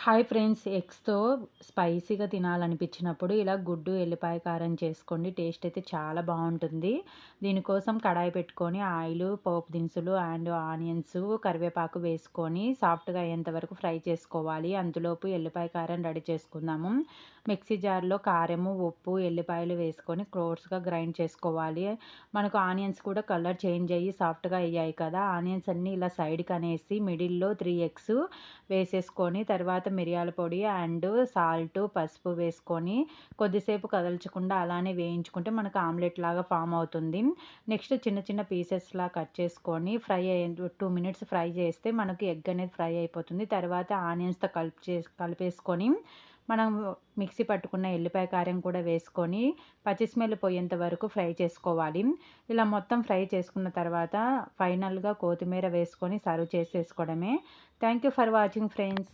Hi friends, ఎగ్స్‌తో స్పైసీగా తినాలనిపించినప్పుడు ఇలా గుడ్డు, ఎల్లిపాయ కారం చేసుకోండి. టేస్ట్ అయితే చాలా బావుంటుంది. దీనికోసం కడాయి పెట్టుకొని ఆయిలు, పోపు దినుసులు అండ్ ఆనియన్స్, కరివేపాకు వేసుకొని సాఫ్ట్‌గా అయ్యేంత వరకు ఫ్రై చేసుకోవాలి. అంతలోపు ఎల్లిపాయ కారం రెడీ చేసుకుందాము. మిక్సీ జార్‌లో కారము, ఉప్పు, ఎల్లిపాయలు వేసుకొని కోర్స్‌గా గ్రైండ్ చేసుకోవాలి. మనకు ఆనియన్స్ కూడా కలర్ చేంజ్ అయ్యి సాఫ్ట్‌గా అయ్యాయి కదా! ఆనియన్స్ అన్నీ ఇలా సైడ్‌కి అనేసి మిడిల్‌లో 3 ఎగ్స్ వేసేసుకొని తర్వాత మిరియాల పొడి అండ్ సాల్టు, పసుపు వేసుకొని కొద్దిసేపు కదల్చకుండా అలానే వేయించుకుంటే మనకు ఆమ్లెట్ లాగా ఫామ్ అవుతుంది. నెక్స్ట్ చిన్న చిన్న పీసెస్‌లా కట్ చేసుకొని ఫ్రై అయ్యే 2 మినిట్స్ ఫ్రై చేస్తే మనకి ఎగ్ అనేది ఫ్రై అయిపోతుంది. తర్వాత ఆనియన్స్‌తో కలిపేసుకొని మనం మిక్సీ పట్టుకున్న ఎల్లిపాయ కారం కూడా వేసుకొని పచ్చి స్మెల్ పోయేంత వరకు ఫ్రై చేసుకోవాలి. ఇలా మొత్తం ఫ్రై చేసుకున్న తర్వాత ఫైనల్‌గా కొత్తిమీర వేసుకొని సర్వ్ చేసేసుకోవడమే. Thank you for watching friends.